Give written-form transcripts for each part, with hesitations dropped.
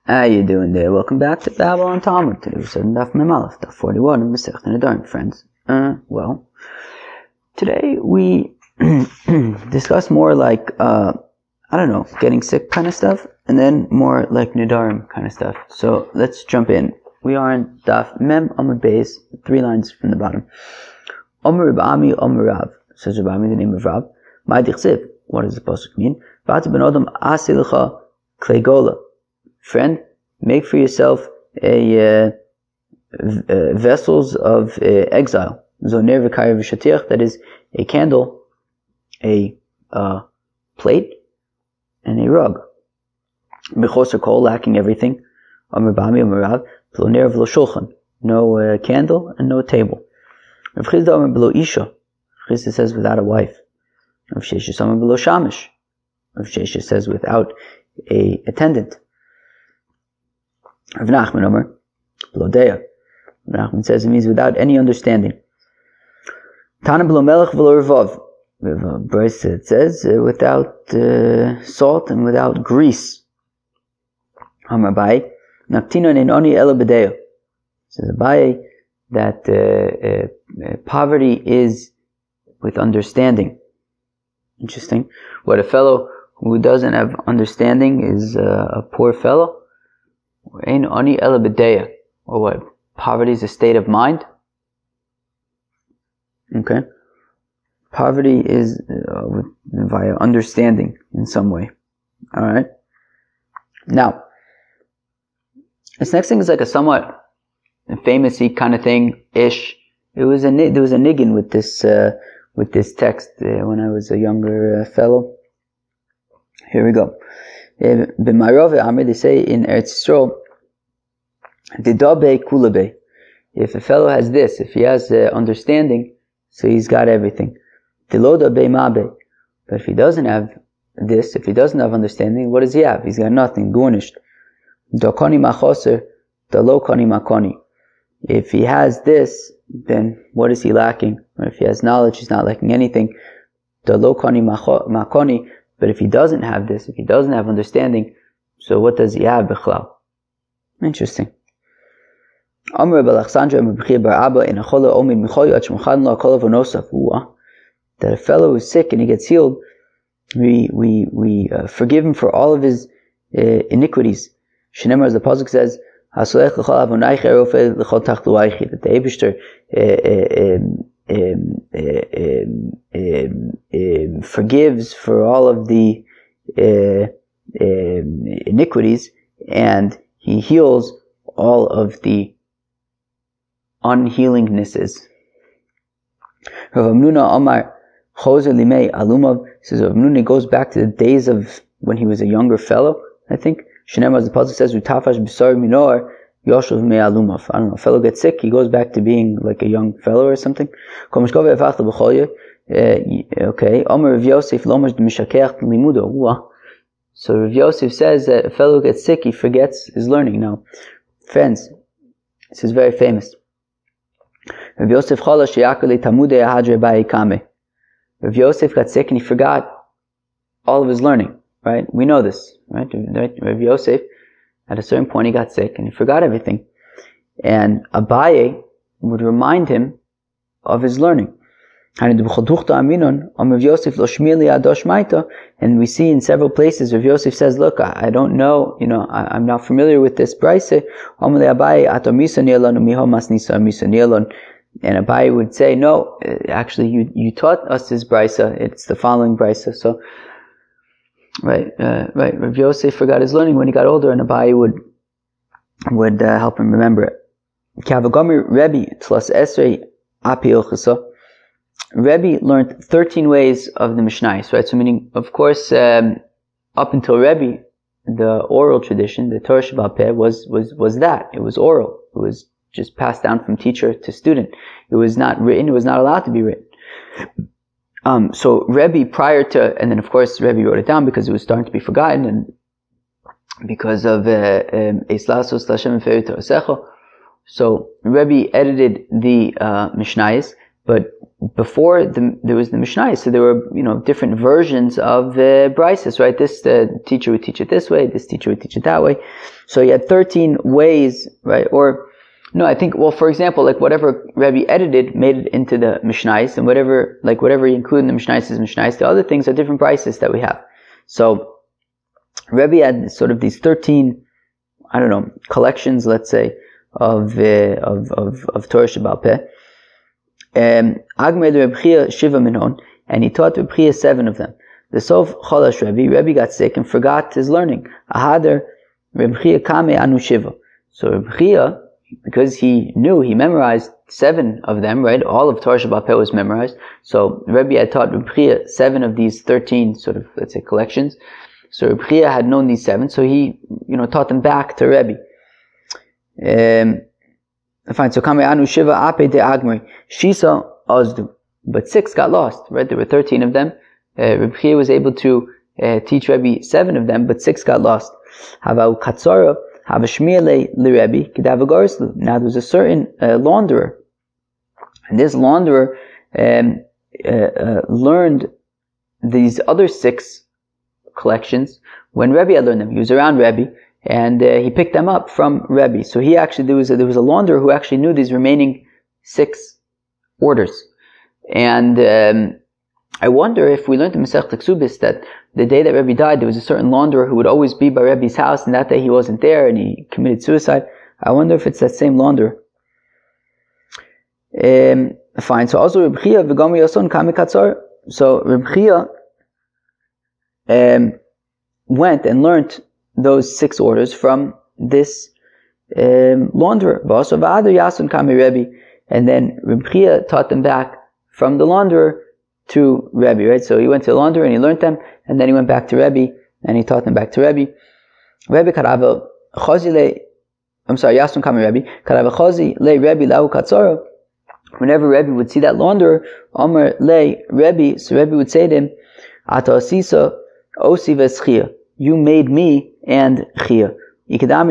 How you doing there? Welcome back to Babylon Talmud. Today we're studying Daf Mem Aleph, Daf 41 of Masechet Nedarim, friends. Today we discuss more like, getting sick kind of stuff, and then more like Nedarim kind of stuff. So let's jump in. We are in Daf Mem Amud Beis, 3 lines from the bottom. Omer Reb Ami, Omer Rav. Says Reb Ami, the name of Rav. Ma dichsiv. What does the pasuk mean? V'ata ben Adam asi lecha klei gola. Friend, make for yourself vessels of exile. Zoner v'kayir v'shatiach, that is a candle, a plate, and a rug. Mechoser kol, lacking everything. Amar bami, amar rav, v'lo ner v'lo shulchan, no candle and no table. Rav Chizda amar v'lo isha, Rav Chizda says without a wife. Rav Sheshes amar v'lo shamish, Rav Sheshes says without a attendant. Rav Nachman Omer, Blodeya. Rav Nachman says it means without any understanding. Tana b'lo melech v'lo revav. Bryce it says without salt and without grease. Amar Abaye, Naktina ne'noni ela b'deya. Says Abaye that poverty is with understanding. Interesting. What a fellow who doesn't have understanding is a poor fellow. Or what? Poverty is a state of mind. Okay. Poverty is via understanding in some way. Alright. Now, this next thing is like a somewhat famous-y kind of thing-ish. There was a niggin with this text when I was a younger fellow. Here we go. They say in Eretz Yisrael, if a fellow has this, if he has understanding, so he's got everything. But if he doesn't have this, if he doesn't have understanding, what does he have? He's got nothing, garnished. If he has this, then what is he lacking? Or if he has knowledge, he's not lacking anything. But if he doesn't have this, if he doesn't have understanding, so what does he have? Interesting. That a fellow is sick and he gets healed, we forgive him for all of his iniquities. Shneimar, as the pasuk says, that the Eibishter forgives for all of the iniquities, and he heals all of the unhealingnesses. Rav Amnuna Amar Choser Limei Alumav says Rav Amnuna goes back to the days of when he was a younger fellow, I think. Shneimar, as the pasuk says, Utafash B'sar Minor Yoshev Me Alumav. I don't know, a fellow gets sick, he goes back to being like a young fellow or something. Okay. Amar Rav Yosef Lomash D'Mishakeach Limudo. So Rav Yosef says that a fellow gets sick, he forgets his learning. Now, friends, this is very famous. Rav Yosef Rav Yosef got sick and he forgot all of his learning, right? We know this, right? Rav Yosef, at a certain point he got sick and he forgot everything. And Abaye would remind him of his learning. And we see in several places Rav Yosef says, look, I don't know, I'm not familiar with this Braise. And Abaye would say, no, actually you taught us this Braise, it's the following Braise. So, right, Rav Yosef forgot his learning when he got older, and Abaye would help him remember it. Rebbe learned 13 ways of the Mishnayos, right? So meaning, of course, up until Rebbe, the oral tradition, the Torah Sheba'al Peh, was that. It was oral. It was just passed down from teacher to student. It was not written. It was not allowed to be written. So Rebbe prior to, and then of course Rebbe wrote it down because it was starting to be forgotten, and because of Eislasos Lashem Feru Torasecho. So Rebbe edited the Mishnayos, but before there was the Mishnah, so there were, different versions of brises, right? This teacher would teach it this way, this teacher would teach it that way. So you had 13 ways, right? Or, no, I think, well, for example, like whatever Rebbe edited made it into the Mishnais, and whatever he included in the Mishnais is Mishnais. The other things are different brises that we have. So Rebbe had sort of these 13, collections, let's say, of Torah Sheba'al Peh. Agmer Reb Chia Shiva Minon, and he taught Reb Chia 7 of them. The Sof Cholash Rebbe got sick and forgot his learning. Ahadar Reb Chia Kame Anu Shiva. So Reb Chia, because he memorized 7 of them, right? All of Torah Sheba'al Peh was memorized. So Rebbe had taught Reb Chia 7 of these 13 sort of, let's say, collections. So Reb Chia had known these 7, so he, taught them back to Rebbe. Fine, so Kame Anu Shiva Ape de Agmari Shisa Ozdu. But 6 got lost, right? There were 13 of them. Reb Chia was able to teach Rebbe 7 of them, but 6 got lost. Havau Katsara, Havashmiele Lirebbe, Kedavagorslu. Now there was a certain launderer, and this launderer learned these other 6 collections when Rebbe had learned them. He was around Rebbe, and he picked them up from Rebbe. So he actually, there was a launderer who actually knew these remaining 6 orders. And I wonder if we learned in Masechet Ksubis that the day that Rebbe died, there was a certain launderer who would always be by Rebbe's house, and that day he wasn't there and he committed suicide. I wonder if it's that same launderer. Fine. So also Reb Chia v'gam Yason Kame Katzar. So Reb Chia went and learned those 6 orders from this launderer. And then Reb Chia taught them back from the launderer to Rebbe, right? So he went to the launderer and he learned them, and then he went back to Rebbe and he taught them back to Rebbe. Rebbe Karava Chazi Yasun Kame Rebbe Karava Chazi Le Rebbe Lahu Katzara. Whenever Rebbe would see that launderer, Omer Le Rebbe, so Rebbe would say to him, Ata Asisa Osi Veschia. You made me and Chia. Some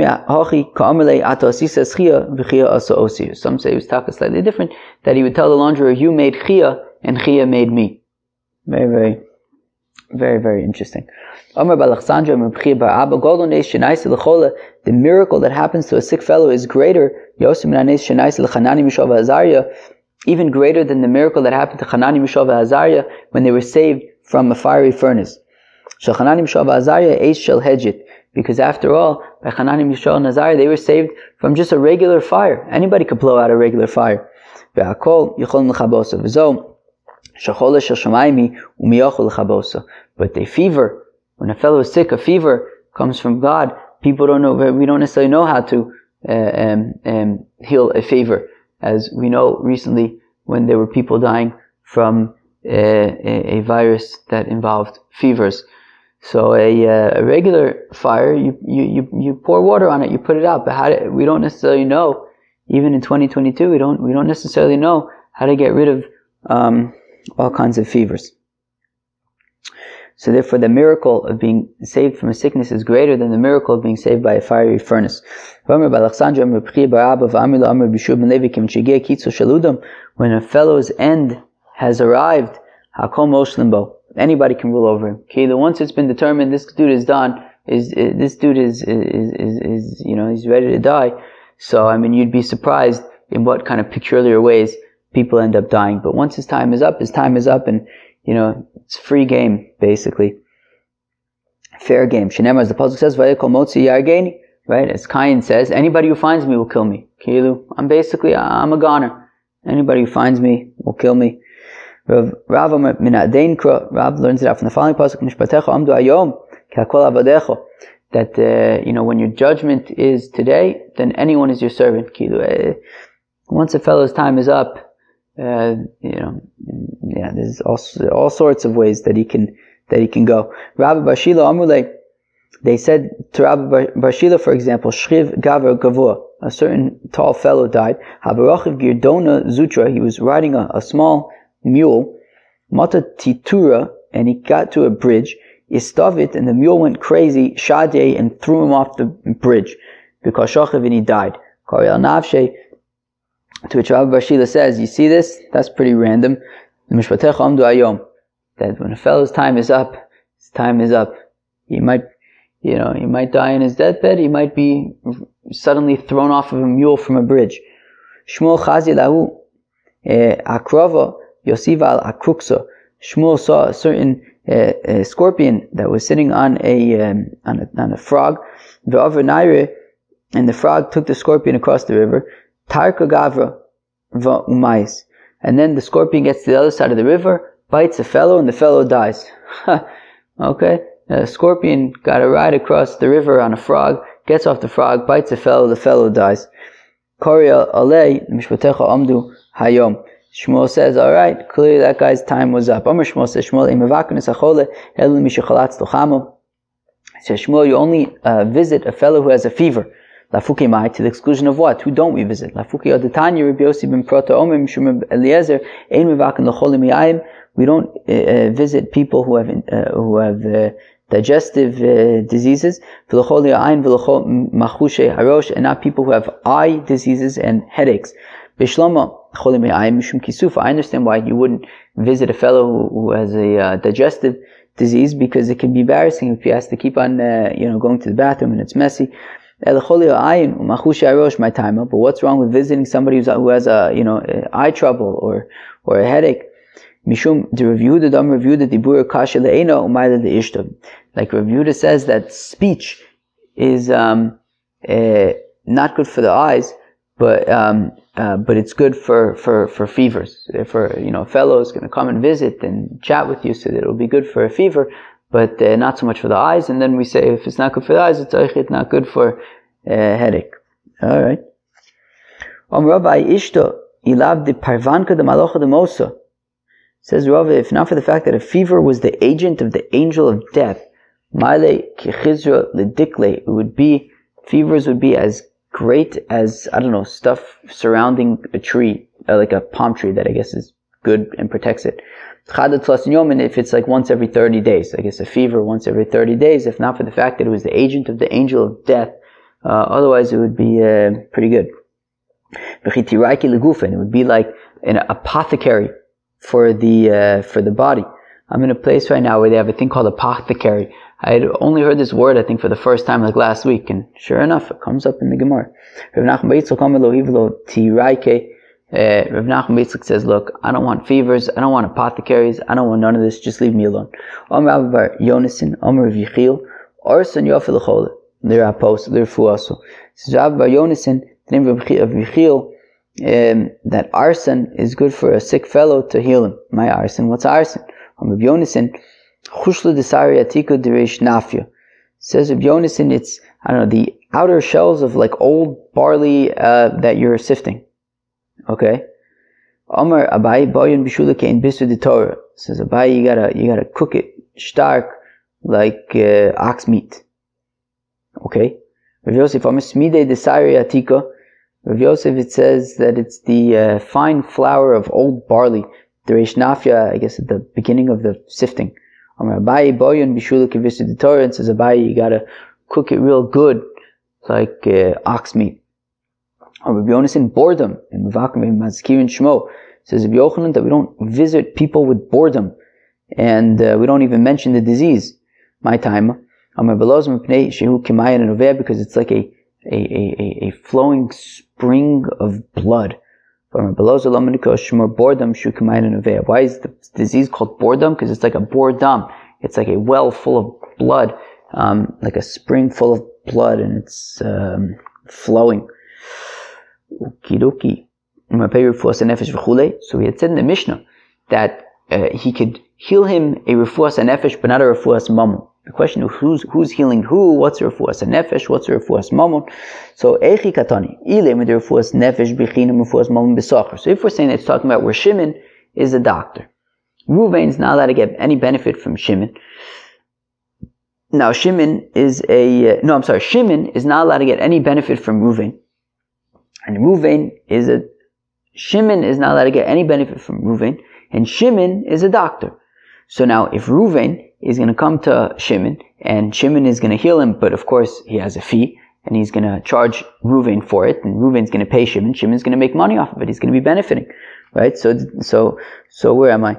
say it was talking slightly different, that he would tell the launderer, you made Chia and Chia made me. Very, very, very, very interesting. The miracle that happens to a sick fellow is greater, even greater than the miracle that happened to Hanani, Mishael, and Azariah when they were saved from a fiery furnace. Because after all, by Hanani, Mishael, and Azariah, they were saved from just a regular fire. Anybody could blow out a regular fire. But the fever, when a fellow is sick, a fever comes from God. People don't know, we don't necessarily know how to heal a fever. As we know recently, when there were people dying from a virus that involved fevers. So a regular fire, you pour water on it, you put it out. But we don't necessarily know, even in 2022, we don't necessarily know how to get rid of all kinds of fevers. So therefore, the miracle of being saved from a sickness is greater than the miracle of being saved by a fiery furnace. When a fellow's end has arrived, anybody can rule over him. Okay, once it's been determined this dude is done, he's ready to die. So you'd be surprised in what kind of peculiar ways people end up dying. But once his time is up, and it's free game, basically. Fair game. Shinema, as the pasuk says, Vayikol motzi yargeni, right? As Cain says, anybody who finds me will kill me. Kilu, I'm a goner. Anybody who finds me will kill me. Rav learns it out from the following pasuk, Mishpatecha amdu ayom, k'hakol avadecha, that when your judgment is today, then anyone is your servant. Kilu, once a fellow's time is up, there's all sorts of ways that he can go. Rabbi Barshila Amule, they said to Rabbi Barshila, for example, Shriv Gavar Gavur, a certain tall fellow died. Havarochiv Girdona Zutra, he was riding a small mule, Mata Titura, and he got to a bridge. Istavit, and the mule went crazy, Shadeh, and threw him off the bridge, because Shochav, and he died. Kariel Navshe, To which Rabbi Bar Shila says, you see this? That's pretty random. That when a fellow's time is up, his time is up. He might die in his deathbed. He might be suddenly thrown off of a mule from a bridge. Shmuel chazi lahu akrova yosiva al akruksa. Shmuel saw a certain scorpion that was sitting on a frog. Ve'over naire, and the frog took the scorpion across the river. Tarka gavra va'umayis, and then the scorpion gets to the other side of the river, bites a fellow, and the fellow dies. Okay, a scorpion got a ride across the river on a frog, gets off the frog, bites a fellow, the fellow dies. Korea alei mishpatecha amdu hayom. Shmuel says, all right, clearly that guy's time was up. Amar Shmuel says, Shmuel imavakin esachole elu mishachalatz tochamo. He says, Shmuel, you only visit a fellow who has a fever. Lafuki mai, to the exclusion of what? Who don't we visit? Lafuki odetanya Rabbi Yossi ben Prota Omer Mishum Eliezer ein mevakin l'chole miyayim. We don't visit people who have digestive diseases, and not people who have eye diseases and headaches. I understand why you wouldn't visit a fellow who has a digestive disease, because it can be embarrassing if he has to keep on going to the bathroom and it's messy. But what's wrong with visiting somebody who has eye trouble or a headache? Mishum the Rav Yehuda Dam Rav Yehuda dibur kasha le'ena umayla le'ishtav. Like Rav Yehuda says that speech is not good for the eyes, but it's good for fevers. For a fellow is going to come and visit and chat with you, so that it'll be good for a fever, but not so much for the eyes. And then we say if it's not good for the eyes, it's not good for headache. All right. Rabbi Ishto ilav de parvanka de malocha de mosa. Says Rav, if not for the fact that a fever was the agent of the angel of death, male kichizra ledikle, fevers would be as great as, stuff surrounding a tree, like a palm tree that I guess is good and protects it. And if it's like once every 30 days, I guess a fever once every 30 days, if not for the fact that it was the agent of the angel of death, otherwise it would be pretty good. And it would be like an apothecary for the body. I'm in a place right now where they have a thing called apothecary. I had only heard this word, I think, for the first time like last week, and sure enough, it comes up in the Gemara. Rav Nachman Yitzchak says, look, I don't want fevers, I don't want apothecaries, I don't want none of this, just leave me alone. They're opposed, they're fuaso. Says Rav Bar Yonason, the name of Yechiel, that arson is good for a sick fellow to heal him. My arson, what's arson? Rabbi Yonason, chushlu desari atika deresh nafya. Says Rabbi Yonason, it's the outer shells of like old barley that you're sifting. Okay. Amar Abai boyon bishula kein bisu de Torah. Says Abai, you gotta cook it stark like ox meat. Okay. Rabbi Yosef, Amar smide desari atika. Rav Yosef, it says that it's the fine flour of old barley, the reish nafya, I guess at the beginning of the sifting. Abayi boyon bishula kivisu de Torah, and says Abayi, you gotta cook it real good, like ox meat. Rabbi Yonason, boredom, and Mevakim Mazkirin Shmo, says Rabbi Yochanan that we don't visit people with boredom, and we don't even mention the disease. My time, because it's like a flowing spring of blood. Why is the disease called boredom? Because it's like a boredom. It's like a well full of blood, like a spring full of blood, and it's flowing. Okidoki. So we had said in the Mishnah that he could heal him a refuas nefesh, but not a refuas mammon. The question of who's healing who, what's a refuas nefesh, what's a refuas mammon. So echi katani, ile with the refuas nefesh bichinam refuas mammon b'sachar. So if we're saying that it's talking about where Shimon is a doctor, Ruvain's not allowed to get any benefit from Shimon. Now Shimon is not allowed to get any benefit from Ruvain. And Shimon is not allowed to get any benefit from Ruvain, and Shimon is a doctor. So now if Ruvain is going to come to Shimon, and Shimon is going to heal him, but of course he has a fee, and he's going to charge Reuven for it, and Reuven's going to pay Shimon. Shimon's going to make money off of it. He's going to be benefiting, right? So where am I?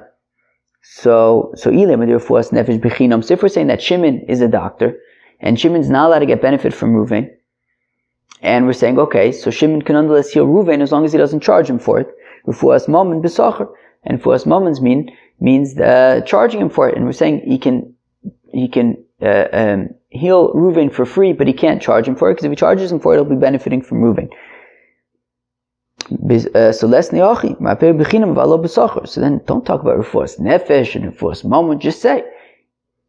So if we're saying that Shimon is a doctor, and Shimon's not allowed to get benefit from Reuven, and we're saying, okay, so Shimon can nonetheless heal Reuven as long as he doesn't charge him for it. Refuas Mammon b'sachar, and Refuas Mammon's means charging him for it, and we're saying he can heal Reuven for free, but he can't charge him for it, because if he charges him for it, he'll be benefiting from Reuven. So then don't talk about Refuas Nefesh and Refuas Mammon. Just say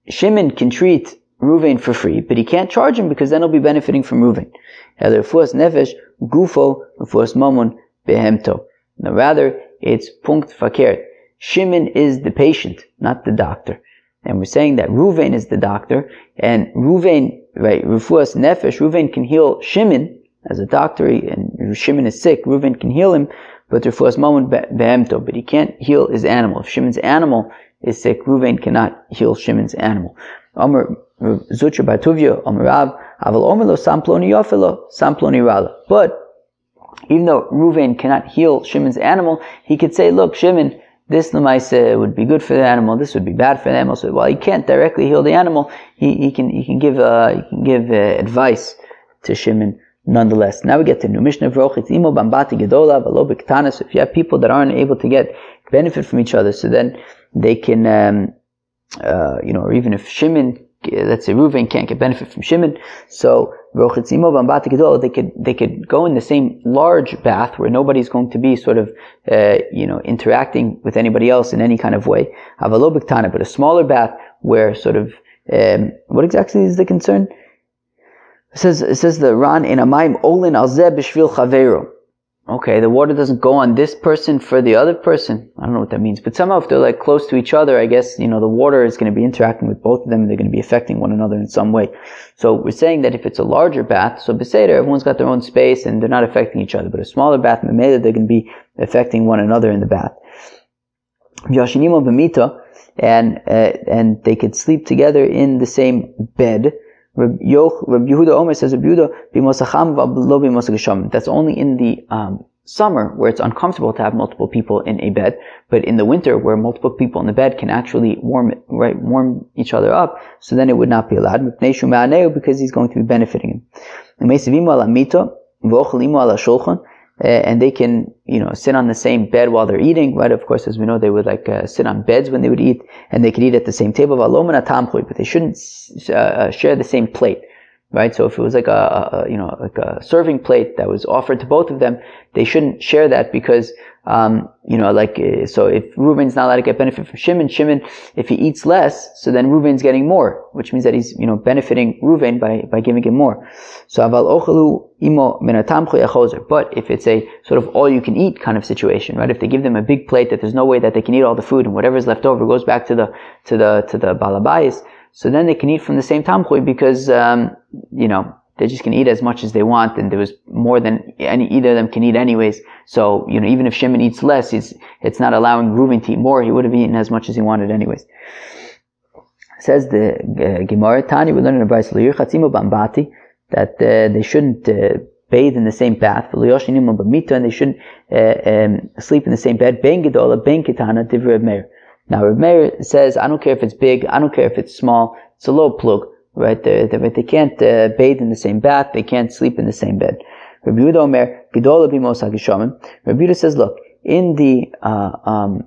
Shimon can treat Reuven for free, but he can't charge him because then he'll be benefiting from Reuven. Refuas Nefesh Gufo Refuas Mammon Behemto. Now rather, it's punkt fakert. Shimon is the patient, not the doctor. And we're saying that Reuven is the doctor, and Reuven, right, Refuas Nefesh, Reuven can heal Shimon as a doctor, and Shimon is sick, Reuven can heal him, but Refuas Mammon Behemto, but he can't heal his animal. If Shimon's animal is sick, Reuven cannot heal Shimon's animal. Amar Zutra Batuvia, Amar Rav, Aval Omelo Samploni Yofelo, Samploni Rala. But even though Reuven cannot heal Shimon's animal, he could say, look, Shimon, this lemaisa would be good for the animal, this would be bad for the animal. So while he can't directly heal the animal, he can give advice to Shimon nonetheless. Now we get to new Mishnah Vrochitz Imo Bambati Gedola Valo B'Ktana. So if you have people that aren't able to get benefit from each other, so then they can, or even if Shimon, let's say Reuven can't get benefit from Shimon, so Rochitzimo Bambati Gedola, they could go in the same large bath where nobody's going to be sort of, interacting with anybody else in any kind of way. Havalo B'Ktana, but a smaller bath where sort of, what exactly is the concern? It says the Ran in Amayim Olin Alzeh B'Shvil Chaveiro. Okay, the water doesn't go on this person for the other person. I don't know what that means. But somehow if they're like close to each other, I guess, the water is going to be interacting with both of them. They're going to be affecting one another in some way. So we're saying that if it's a larger bath, so Beseder, everyone's got their own space and they're not affecting each other. But a smaller bath, Memela, they're going to be affecting one another in the bath. Yashinimo B'mita, and they could sleep together in the same bed. Reb Yehuda Omer says, Reb Yehuda, b'mosacham v'lo b'mosach. That's only in the summer where it's uncomfortable to have multiple people in a bed, but in the winter where multiple people in the bed can actually warm each other up, so then it would not be allowed, because he's going to be benefiting him. And they can, sit on the same bed while they're eating, right? Of course, as we know, they would sit on beds when they would eat, and they could eat at the same table, but they shouldn't share the same plate, right? So if it was like a serving plate that was offered to both of them, they shouldn't share that because, so if Reuven's not allowed to get benefit from Shimon, if he eats less, so then Reuven's getting more, which means that he's, benefiting Reuven by giving him more. So aval ochalu imo menatamchu yachozer. But if it's a sort of all you can eat kind of situation, right? If they give them a big plate that there's no way that they can eat all the food and whatever's left over goes back to the balabayis, so then they can eat from the same tamchui because, they just can eat as much as they want, and there was more than either of them can eat anyways. So, even if Shimon eats less, it's not allowing Reuven to eat more. He would have eaten as much as he wanted anyways. Says the Gemara, Tani, we learn in the Brayso, Bambati, that they shouldn't bathe in the same bath, and they shouldn't sleep in the same bed. Ben Gedola, Ben Ketana, Divrei Reb Meir. Now Reb Meir says, I don't care if it's big, I don't care if it's small, it's a low plug. Right, they can't bathe in the same bath, they can't sleep in the same bed. Rabbi Yehuda Omer, Gedola b'mos hageshamim. Rabbi Yehuda says, look, in the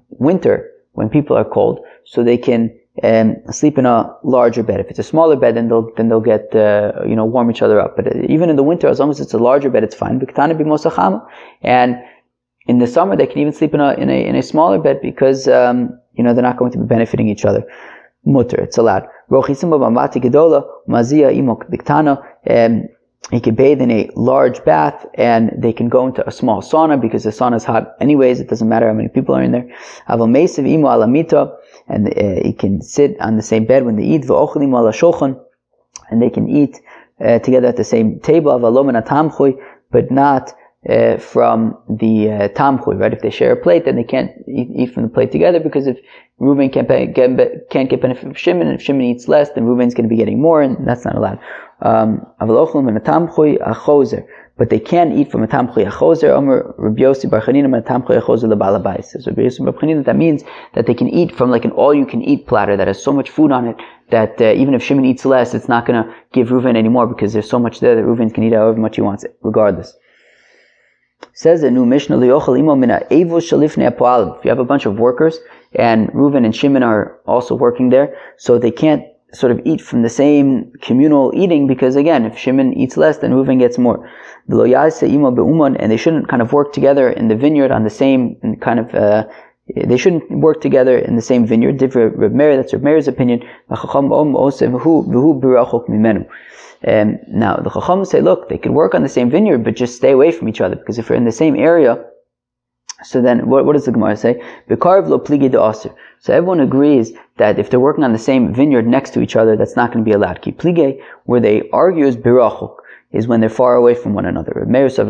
winter, when people are cold, so they can sleep in a larger bed. If it's a smaller bed, then they'll get warm each other up. But even in the winter, as long as it's a larger bed, it's fine. And in the summer, they can even sleep in a smaller bed because they're not going to be benefiting each other. Mutter, it's allowed. He can bathe in a large bath, and they can go into a small sauna because the sauna is hot anyways. It doesn't matter how many people are in there. And he can sit on the same bed when they eat. And they can eat together at the same table. But not from the tamchui, right? If they share a plate, then they can't eat from the plate together, because if Reuven can't get benefit from Shimon, and if Shimon eats less, then Reuven's going to be getting more, and that's not allowed. But they can eat from a tamchui achozer. Rabbi Yossi bar Chanina a tamchui achozer lebalabais. Says Rabbi Yossi bar Chanina, that means that they can eat from like an all-you-can-eat platter that has so much food on it that even if Shimon eats less, it's not going to give Reuven any more, because there's so much there that Reuven can eat however much he wants, regardless. Says a new Mishnah, if you have a bunch of workers and Reuven and Shimon are also working there, so they can't sort of eat from the same communal eating, because again, if Shimon eats less, then Reuven gets more. And they shouldn't kind of work together in the vineyard on the same kind of, they shouldn't work together in the same vineyard. That's Reb Meir's opinion. Now the Chacham say, look, they could work on the same vineyard, but just stay away from each other, because if they're in the same area, so then what does the Gemara say? So everyone agrees that if they're working on the same vineyard next to each other, that's not going to be allowed. Ki plige, where they argue, is birachuk, is when they're far away from one another. Reb Meir says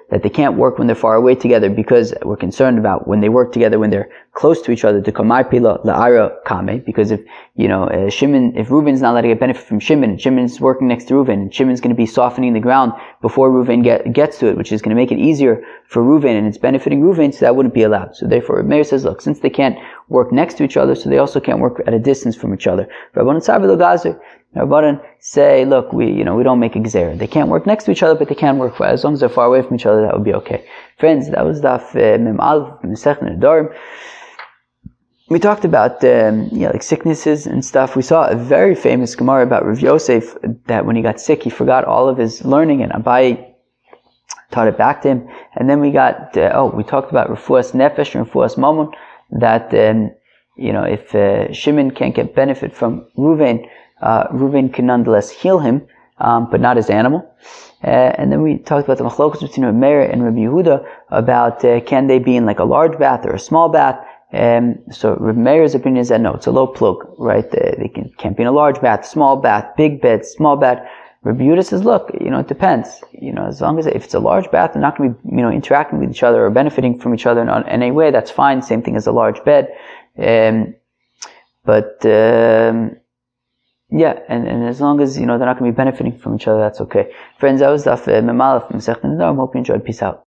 that they can't work when they're far away together, because we're concerned about when they work together when they're close to each other, to kamai pila la'ara kame, because if Shimon, if Reuven's not allowed to get benefit from Shimon, and Shimon's working next to Reuven, and Shimon's going to be softening the ground before Reuven gets to it, which is going to make it easier for Reuven, and it's benefiting Reuven, so that wouldn't be allowed. So therefore, Reb Meir says, look, since they can't work next to each other, so they also can't work at a distance from each other. Rabbanan say, look, we don't make a gzera. They can't work next to each other, but they can work as long as they're far away from each other. That would be okay. Friends, that was Daf Mem Aleph Masechet Nedarim. We talked about like sicknesses and stuff. We saw a very famous Gemara about Rav Yosef, that when he got sick, he forgot all of his learning, and Abai taught it back to him. And then we got we talked about Refuas Nefesh and Refuas Mammon, that if Shimon can't get benefit from Reuven, Reuven can nonetheless heal him, but not his animal. And then we talked about the machlokas between Reb Meir and Rabbi Yehuda about can they be in like a large bath or a small bath. So Reb Meir's opinion is that no, it's a low plug, right? They can't be in a large bath, small bath, big bed, small bath. Rabbi Yehuda says, look, it depends. As long as if it's a large bath, they're not going to be interacting with each other or benefiting from each other in any way. That's fine. Same thing as a large bed. Yeah, and as long as they're not going to be benefiting from each other, that's okay. Friends, that was Daf Mem Aleph Masechet Nedarim. Hope you enjoyed. Peace out.